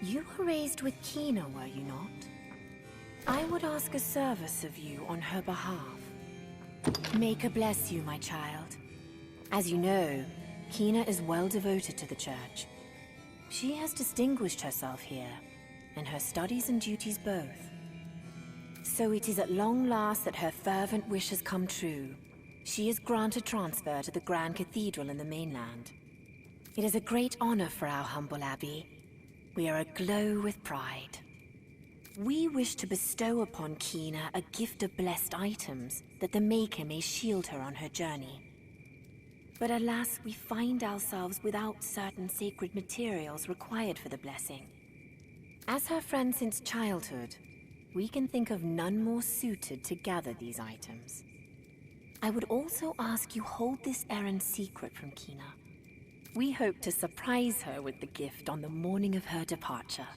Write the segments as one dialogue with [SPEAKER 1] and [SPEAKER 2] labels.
[SPEAKER 1] You were raised with Kina, were you not? I would ask a service of you on her behalf. May her bless you, my child. As you know, Kina is well devoted to the church. She has distinguished herself here, in her studies and duties both. So it is at long last that her fervent wish has come true. She is granted transfer to the Grand Cathedral in the mainland. It is a great honor for our humble abbey. We are aglow with pride. We wish to bestow upon Kina a gift of blessed items that the Maker may shield her on her journey. But alas, we find ourselves without certain sacred materials required for the blessing. As her friend since childhood, we can think of none more suited to gather these items. I would also ask you hold this errand secret from Kina. We hope to surprise her with the gift on the morning of her departure.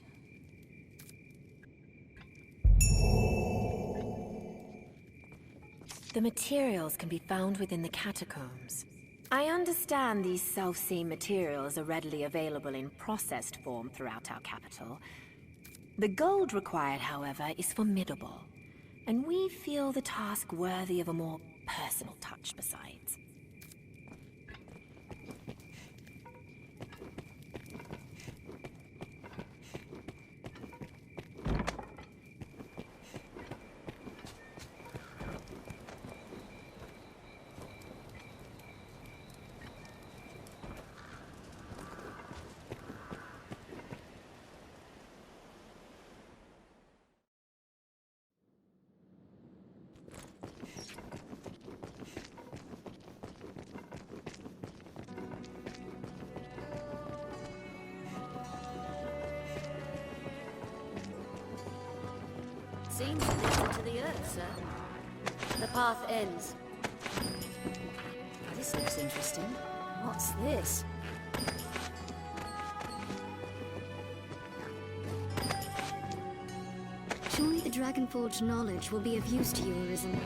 [SPEAKER 1] The materials can be found within the catacombs. I understand these self-same materials are readily available in processed form throughout our capital. The gold required, however, is formidable, and we feel the task worthy of a more personal touch besides.
[SPEAKER 2] Seems connected to the Earth, sir. The path ends. This looks interesting. What's this?
[SPEAKER 3] Surely the Dragonforge knowledge will be of use to you, Arisen.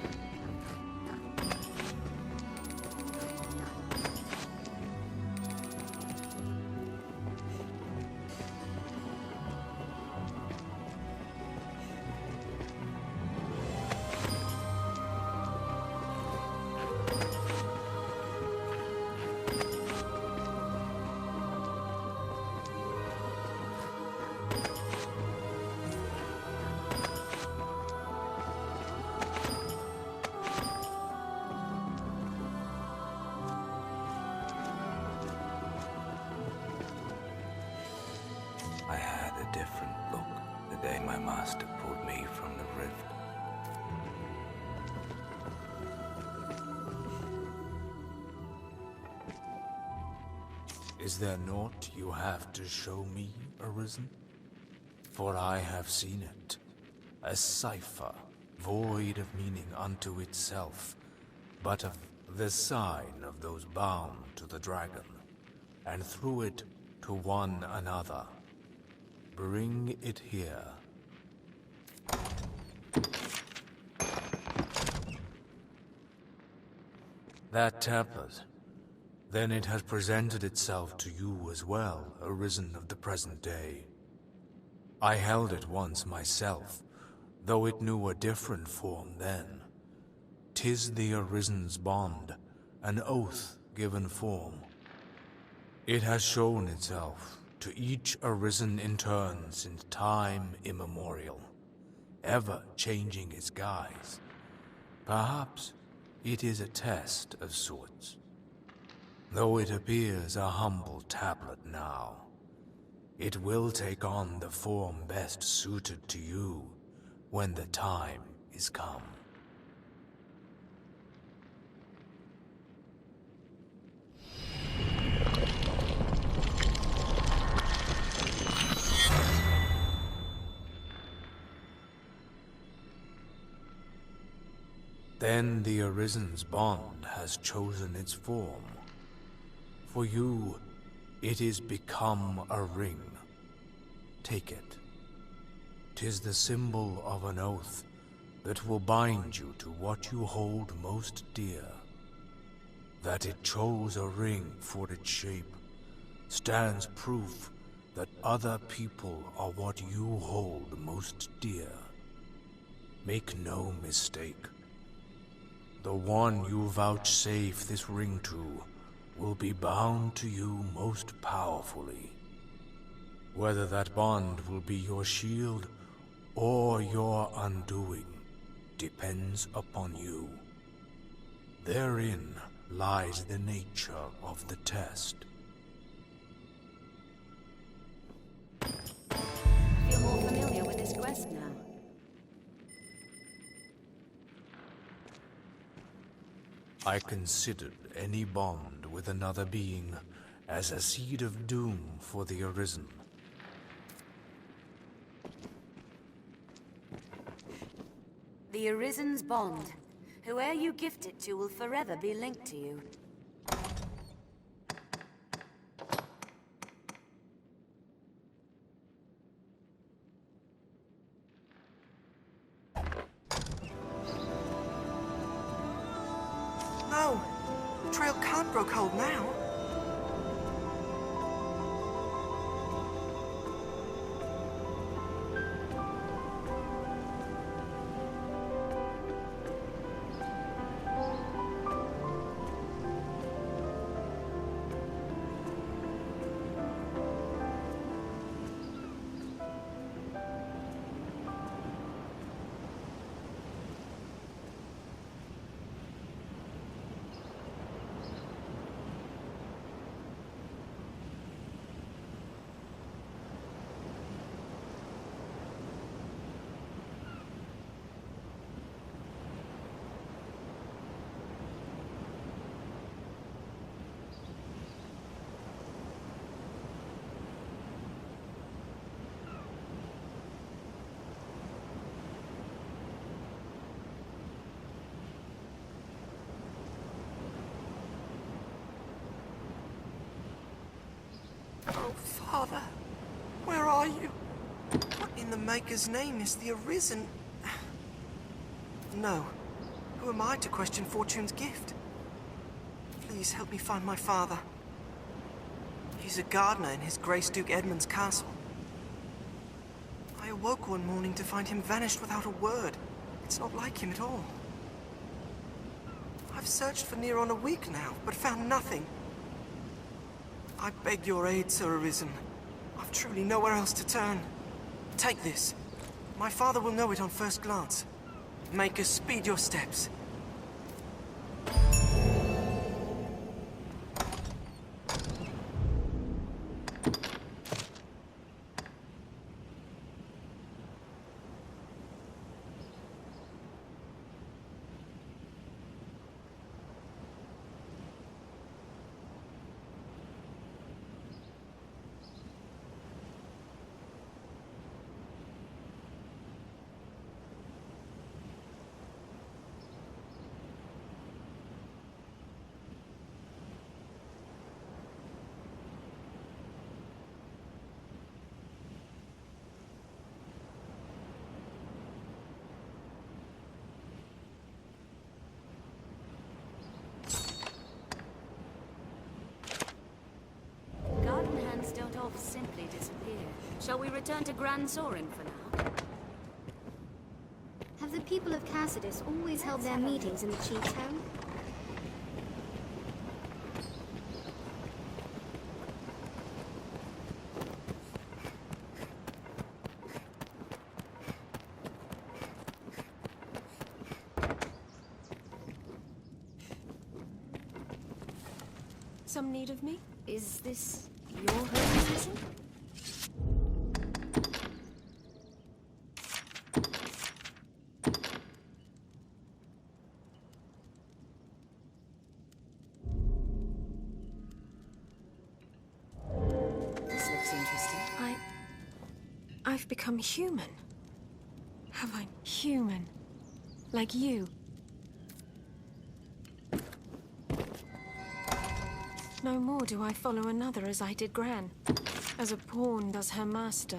[SPEAKER 4] I had a different look the day my master pulled me from the rift.
[SPEAKER 5] Is there naught you have to show me, Arisen? For I have seen it, a cipher, void of meaning unto itself, but of the sign of those bound to the dragon, and through it to one another. Bring it here. That tablet. Then it has presented itself to you as well, Arisen of the present day. I held it once myself, though it knew a different form then. 'Tis the Arisen's bond, an oath given form. It has shown itself to each Arisen in turn since time immemorial, ever changing its guise. Perhaps it is a test of sorts, though it appears a humble tablet now. It will take on the form best suited to you when the time is come. Then the Arisen's bond has chosen its form. For you, it is become a ring. Take it. 'Tis the symbol of an oath that will bind you to what you hold most dear. That it chose a ring for its shape stands proof that other people are what you hold most dear. Make no mistake. The one you vouchsafe this ring to will be bound to you most powerfully. Whether that bond will be your shield or your undoing depends upon you. Therein lies the nature of the test.
[SPEAKER 2] I feel more familiar with this quest now.
[SPEAKER 5] I considered any bond with another being as a seed of doom for the Arisen.
[SPEAKER 2] The Arisen's bond. Whoe'er you gift it to will forever be linked to you.
[SPEAKER 6] No! The trail can't grow cold now. Oh, Father, where are you? What in the Maker's name is the Arisen? No. Who am I to question Fortune's gift? Please help me find my father. He's a gardener in his Grace Duke Edmund's castle. I awoke one morning to find him vanished without a word. It's not like him at all. I've searched for near on a week now, but found nothing. I beg your aid, Sir Arisen. I've truly nowhere else to turn. Take this. My father will know it on first glance. Maker, speed your steps.
[SPEAKER 2] Don't all simply disappear. Shall we return to Grand Sorin for now?
[SPEAKER 3] Have the people of Cassidus always held their meetings in the chief's home?
[SPEAKER 1] Some need of me?
[SPEAKER 2] Is this your home season? This looks interesting.
[SPEAKER 1] I've become human. Have I? Human. Like you. No more do I follow another as I did Gran, as a pawn does her master.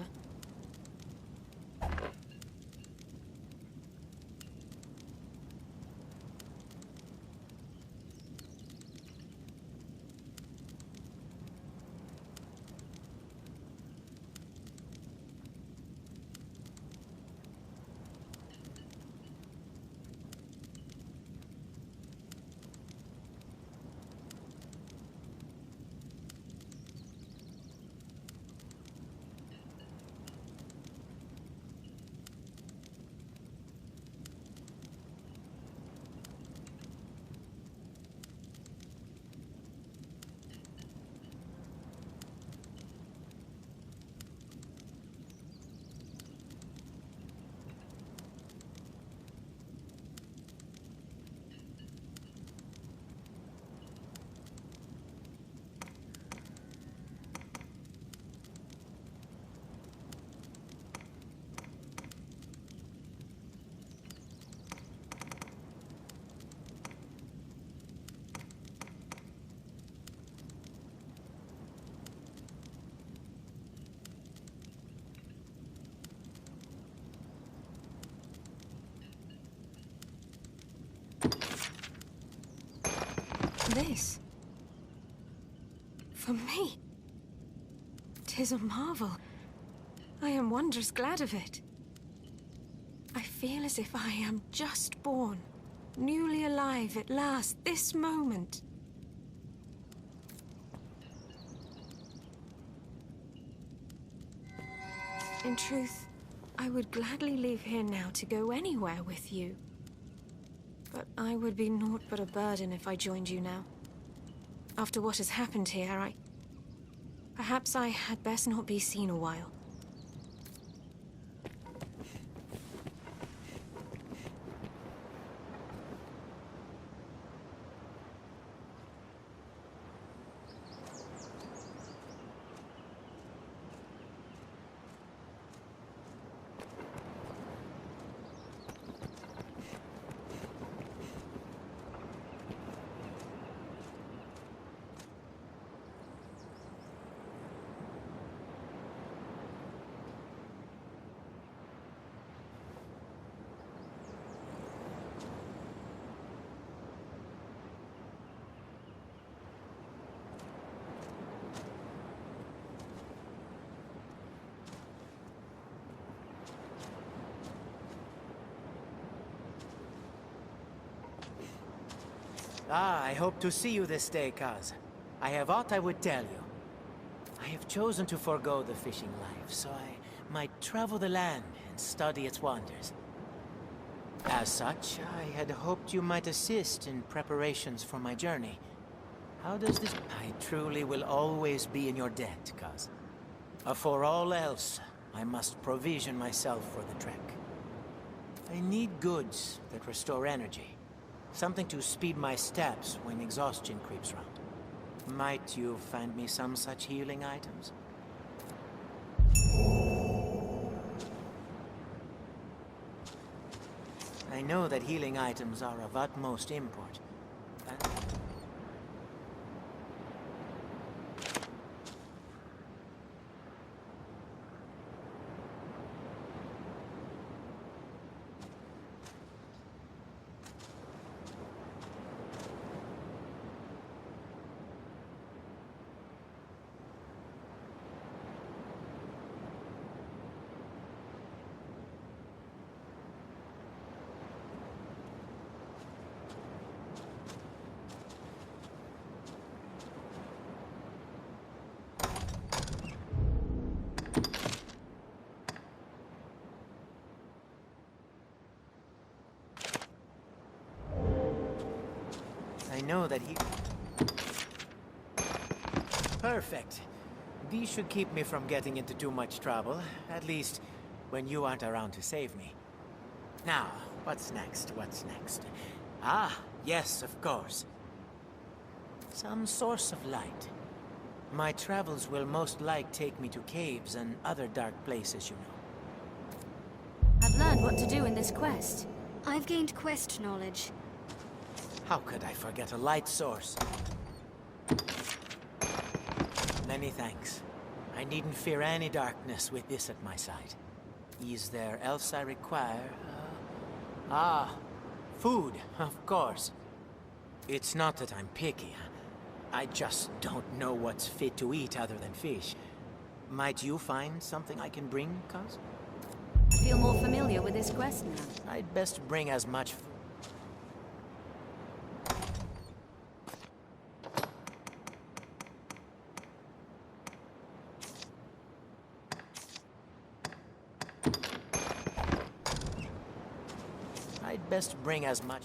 [SPEAKER 7] this? For me? 'Tis a marvel. I am wondrous glad of it. I feel as if I am just born, newly alive at last, this moment. In truth, I would gladly leave here now to go anywhere with you. But I would be naught but a burden if I joined you now. After what has happened here, perhaps I had best not be seen a while.
[SPEAKER 8] I hope to see you this day, Kaz. I have aught I would tell you. I have chosen to forego the fishing life, so I might travel the land and study its wonders. As such, I had hoped you might assist in preparations for my journey. How does this... I truly will always be in your debt, Kaz. For all else, I must provision myself for the trek. I need goods that restore energy. Something to speed my steps when exhaustion creeps round. Might you find me some such healing items? I know that healing items are of utmost import. I know that he... Perfect. These should keep me from getting into too much trouble, at least when you aren't around to save me. Now, what's next? What's next? Ah, yes, of course. Some source of light. My travels will most like take me to caves and other dark places, you know.
[SPEAKER 2] I've learned what to do in this quest.
[SPEAKER 3] I've gained quest knowledge.
[SPEAKER 8] How could I forget a light source? Many thanks. I needn't fear any darkness with this at my side. Is there else I require? Food, of course. It's not that I'm picky. I just don't know what's fit to eat other than fish. Might you find something I can bring, Kaz?
[SPEAKER 2] I feel more familiar with this quest now.
[SPEAKER 8] I'd best bring as much food. I'd best bring as much...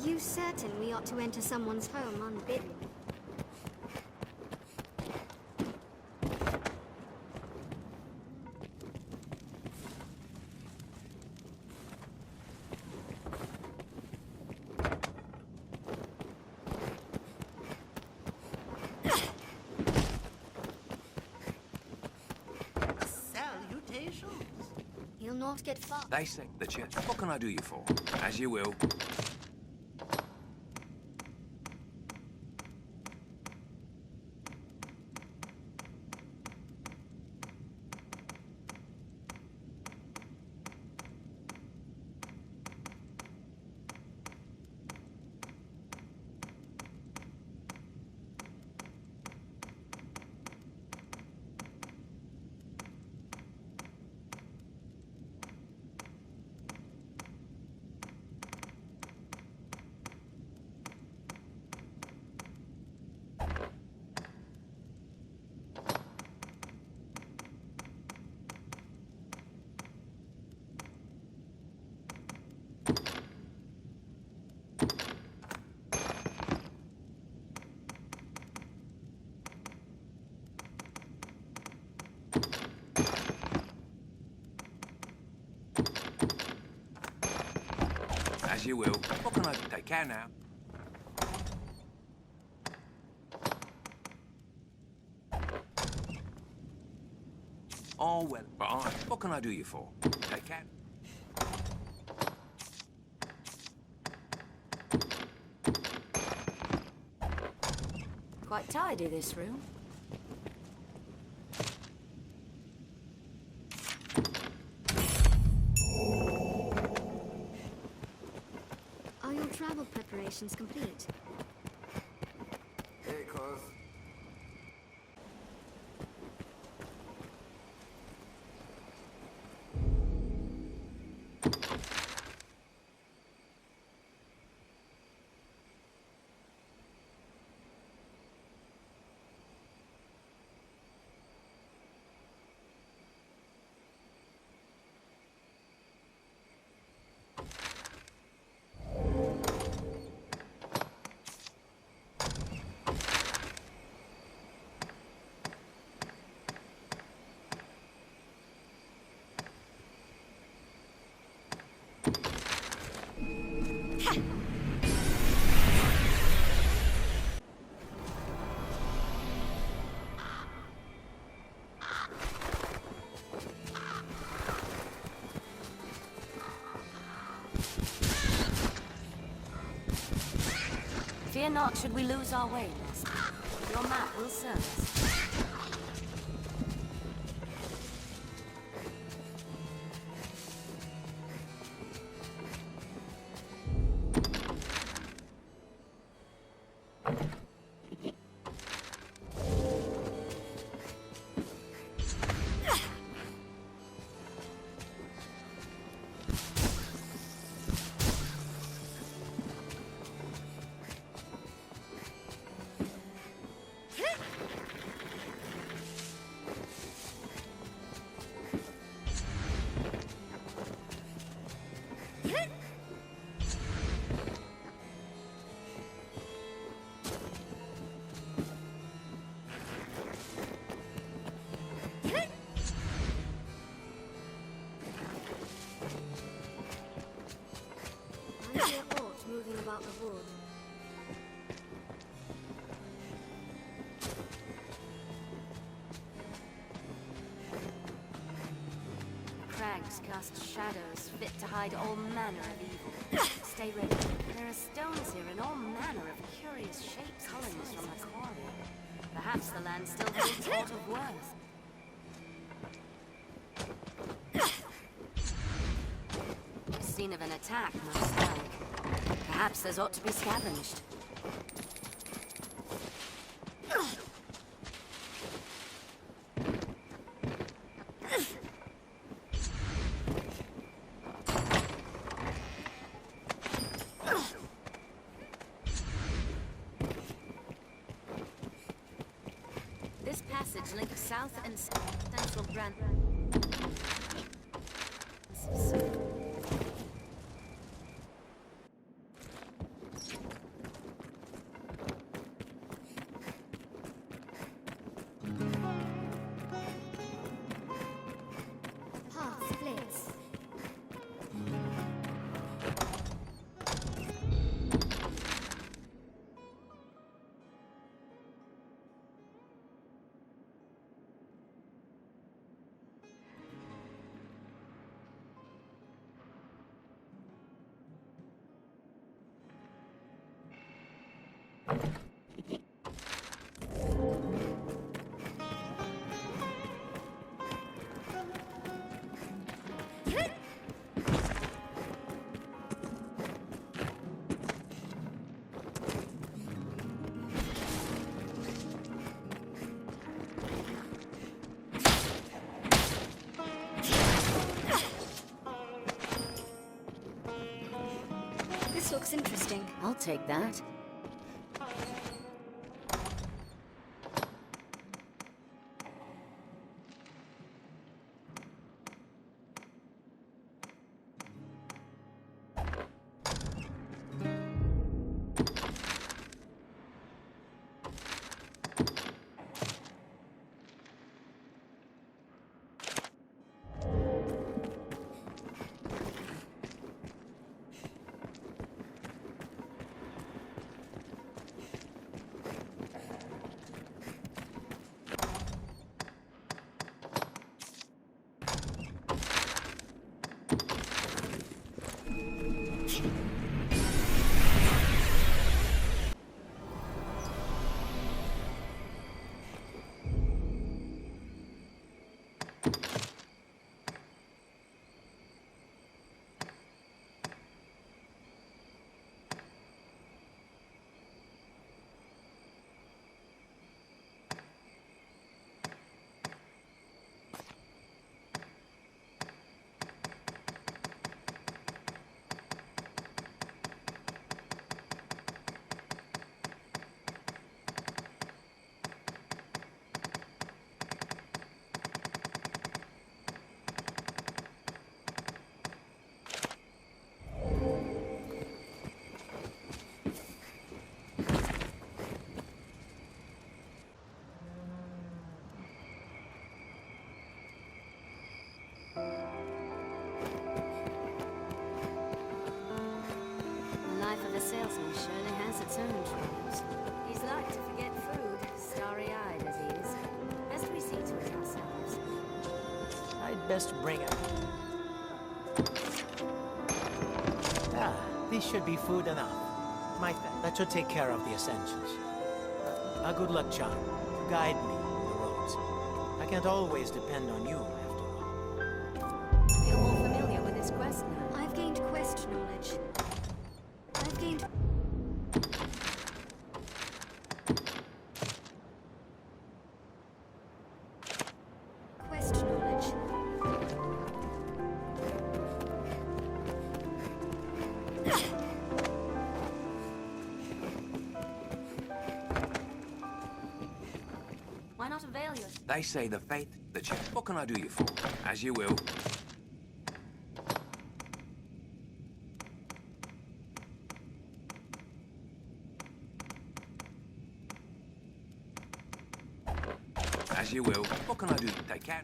[SPEAKER 3] you certain we ought to enter someone's home unbidden? He'll not get far.
[SPEAKER 4] They say the church. What can I do you for? As you will. As you will. What can I do? They can now. Oh, well, but what can I do you for? They can.
[SPEAKER 2] Quite tidy, this room.
[SPEAKER 3] Are your travel preparations complete?
[SPEAKER 6] Hey, cuz.
[SPEAKER 2] Fear not should we lose our way, Master. Your map will serve us.
[SPEAKER 3] I hear aught moving about the wood.
[SPEAKER 2] Crags cast shadows fit to hide all manner of evil. Stay ready. There are stones here in all manner of curious shapes, colorings from the quarry. Perhaps the land still holds aught of worth. Scene of an attack, most like. Perhaps there's ought to be scavenged. This passage links south and central branch.
[SPEAKER 3] This looks interesting.
[SPEAKER 2] I'll take that. Salesman surely has its own troubles. He's like to forget food, starry-eyed as he is. Best we see to it ourselves.
[SPEAKER 8] I'd best bring it. Ah, this should be food enough. That should take care of the essentials. A good luck charm. Guide me on the roads. I can't always depend on you, after all.
[SPEAKER 2] Feel more familiar with this quest now.
[SPEAKER 3] I've gained quest knowledge. I've gained... quest knowledge.
[SPEAKER 2] Why not avail yourself?
[SPEAKER 4] They say the faith, the church. What can I do you for? As you will. As you will. What can I do? Take care.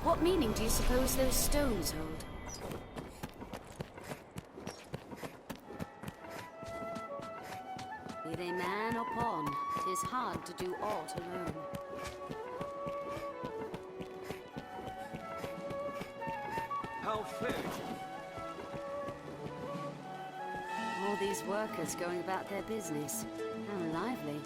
[SPEAKER 2] What meaning do you suppose those stones hold? Be they man or pawn, 'tis hard to do aught alone.
[SPEAKER 4] How fair.
[SPEAKER 2] All these workers going about their business. How lively.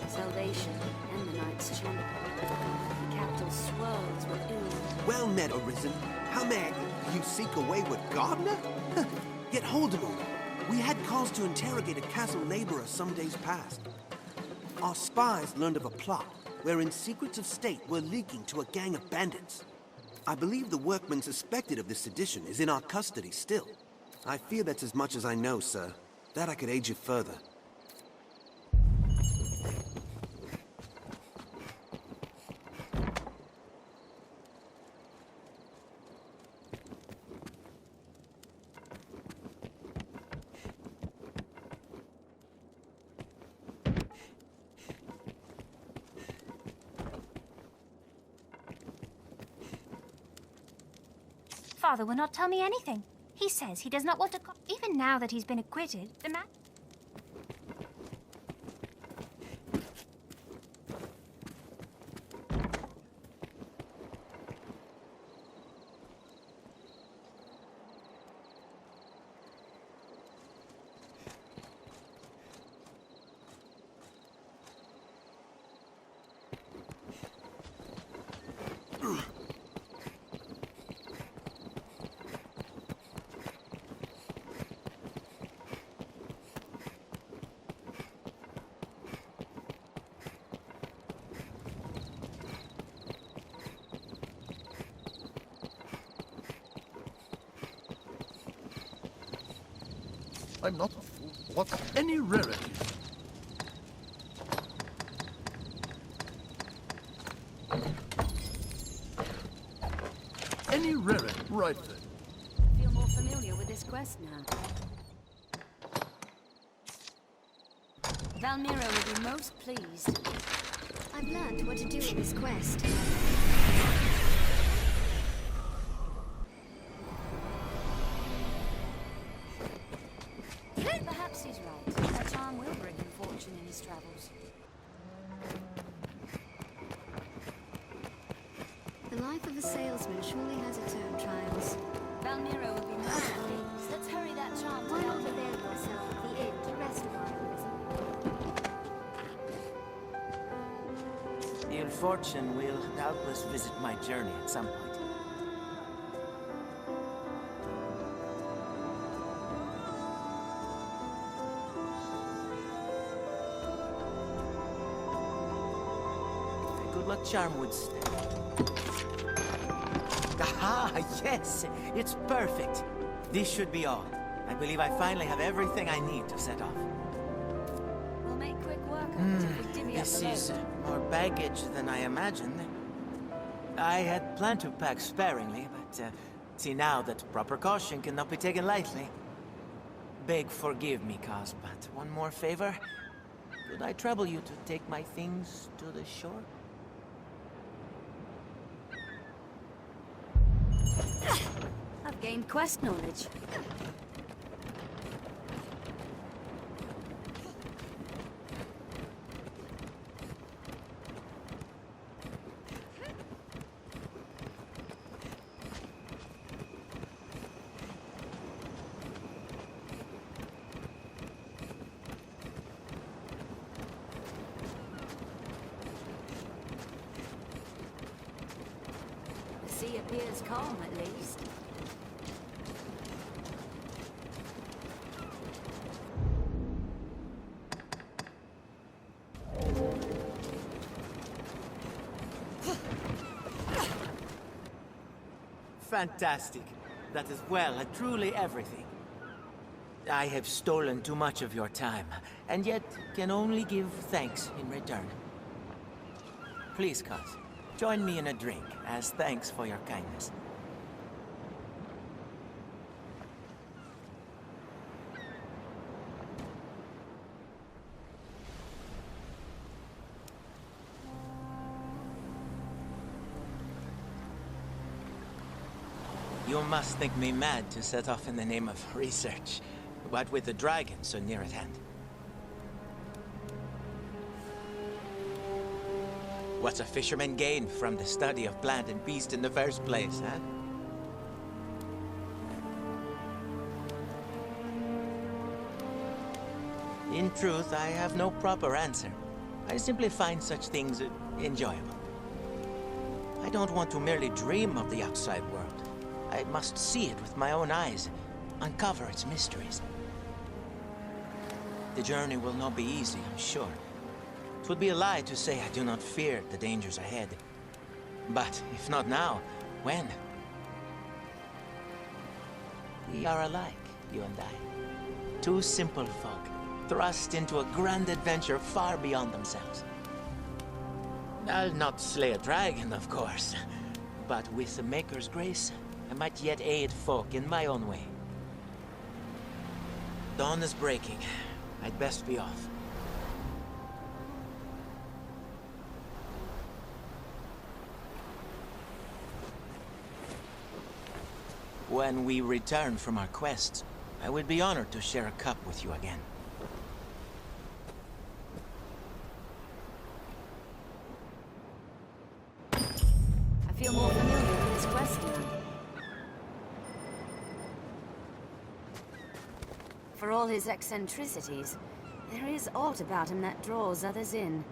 [SPEAKER 2] Salvation and the Knight's Chamber. The capital swirls with ill.
[SPEAKER 9] Well met, Arisen. How may you seek a wayward gardener? Yet hold a moment. We had cause to interrogate a castle laborer some days past. Our spies learned of a plot wherein secrets of state were leaking to a gang of bandits. I believe the workman suspected of this sedition is in our custody still. I fear that's as much as I know, sir. That I could aid you further.
[SPEAKER 10] Father will not tell me anything. He says he does not want to even now that he's been acquitted, the man...
[SPEAKER 11] I'm not a fool. What's any rarity? Any rarity, right then.
[SPEAKER 2] I feel more familiar with this quest now. Valmiro will be most pleased.
[SPEAKER 3] I've learned what to do with this quest.
[SPEAKER 2] Perhaps he's right. That charm will bring him fortune in his travels.
[SPEAKER 3] The life of a salesman surely has its own trials.
[SPEAKER 2] Valmiro will be most pleased. Let's hurry that charm to
[SPEAKER 3] Why not
[SPEAKER 2] help him.
[SPEAKER 3] avail yourself of the inn to rest a while, Arisen?
[SPEAKER 8] Ill fortune will doubtless visit my journey at some point. Good luck charm would stay. Aha, yes! It's perfect! This should be all. I believe I finally have everything I need to set off.
[SPEAKER 2] We'll make quick work of it if we divvy up
[SPEAKER 8] This
[SPEAKER 2] the load.
[SPEAKER 8] is more baggage than I imagined. I had planned to pack sparingly, but see now that proper caution cannot be taken lightly. Beg forgive me, Kaz, but one more favor. Could I trouble you to take my things to the shore?
[SPEAKER 2] I've gained quest knowledge. The sea appears calm, at least.
[SPEAKER 8] Fantastic. That is well, truly everything. I have stolen too much of your time, and yet can only give thanks in return. Please, Kaz, join me in a drink as thanks for your kindness. You must think me mad to set off in the name of research, but with the dragon so near at hand. What's a fisherman gain from the study of plant and beast in the first place, huh? In truth, I have no proper answer. I simply find such things enjoyable. I don't want to merely dream of the outside world. I must see it with my own eyes, uncover its mysteries. The journey will not be easy, I'm sure. It would be a lie to say I do not fear the dangers ahead. But if not now, When? We are alike, you and I. Two simple folk, thrust into a grand adventure far beyond themselves. I'll not slay a dragon, of course, but with the Maker's grace, I might yet aid folk in my own way. Dawn is breaking. I'd best be off. When we return from our quests, I would be honored to share a cup with you again.
[SPEAKER 2] I feel more familiar with this quest now. For all his eccentricities, there is aught about him that draws others in.